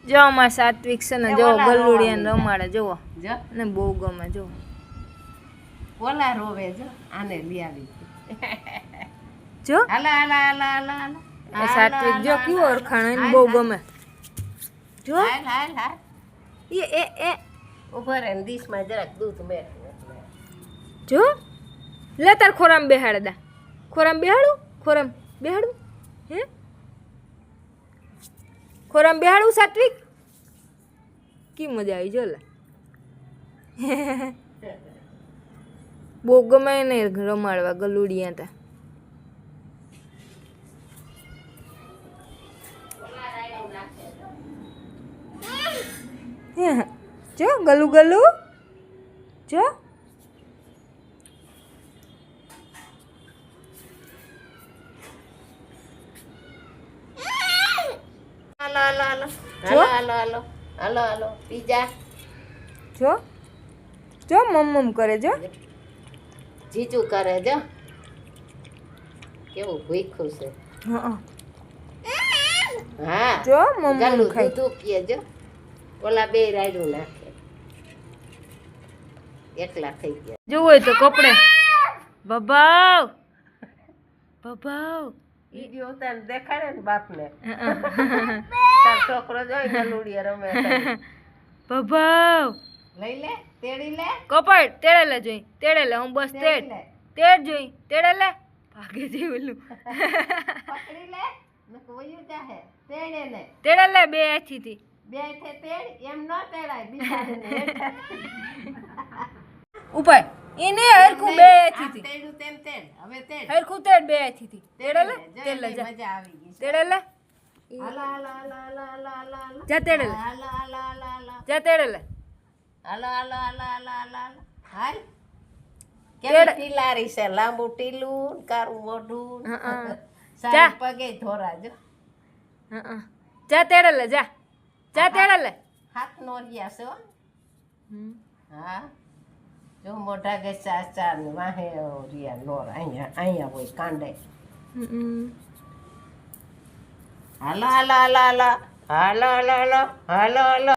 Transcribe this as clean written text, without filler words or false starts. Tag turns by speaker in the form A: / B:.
A: જો અમાર સાત્વિક છે ને જો ગલુડિયાને રમાડે જોવો
B: જો
A: ને બહુ ગમે જો
B: ઓલા રોવે જો આને લઈ આવી
A: જો
B: હાલા હાલા હાલા હાલા હાલા
A: એ સાત્વિક જો કેવું ઓળખાણ એને બહુ ગમે જો
B: હાલ હાલ હાલ
A: એ
B: ઉભા રહે ને ડીશમાં જરાક દૂધ મેળ
A: જો લે તાર ખોરામ બેહાડ દા ખોરામ બેહાડું ખોરામ બેહાડું હે ખોરામ બેહાડું સાત્વિક કી મજા આવી જો લે બહુ ગમે ને રમાડવા ગલુડિયા તા જો ગલુ ગલુ જો
B: હાલો હાલો હાલો હાલો હાલો હાલો હાલો હાલો પીઝા
A: જો જો મમ કરે જો
B: જીજુ કરે જો કેવું ભૂખ્યું છે
A: હા
B: હા
A: જો મમ
B: ગલું
A: ખાય
B: દૂધ પીએ જો ઓલા બે રાયડું નાખે એકલા થઈ ગયા
A: જો હોય તો કપડે બબાવ બબાવ
B: વિડિયો ઉતાર દેખાડે ને બાપને તાર છોકરો જોઈ ગલુડિયા રમે
A: બબાવ
B: લઈ લે તેડી લે
A: કપડ તેડે લે જોઈ તેડે લે હું બસ તેડ
B: લે
A: તેડ જોઈ તેડે લે ભાગે જઈ ઓલું
B: પકડી લે નકો વયું જાહે તેડે ને
A: તેડે લે બે હાથીથી
B: બે થે તેડ એમ ન તેડાય બિચારીને
A: ઉપર એને હરખું બે હાથીથી
B: તેડું તેમ તેડ હવે તેડ
A: હરખું તેડ બે હાથીથી તેડે લે
B: જો
A: તેડ લે
B: એની
A: જા
B: મજા આવી ગઈ છે
A: તેડે લે
B: હાલો હાલો હાલો હાલો હાલો હાલો હાલો
A: જા તેડે લે
B: હાલો હાલો હાલો હાલો
A: જા તેડે લે
B: હાલો હાલો હાલો હાલો હાલો હાલો હાલ
A: તેડ.
B: કેવી ટીલારી છે લાંબુ ટીલું કારું મોઢું
A: જા.
B: સારી પગે ધોરા જો
A: હા જા તેડે લે જા જા તેડે લે
B: હાથ નો રહ્યા છે હો. હા જો મોઢા કે ચાર ચાર ને વાહે રહ્યા લોર અહીંયા અહીંયા હોય કાંડે હાલો હાલો હાલો હાલો હાલો હાલો હાલો હાલો હાલો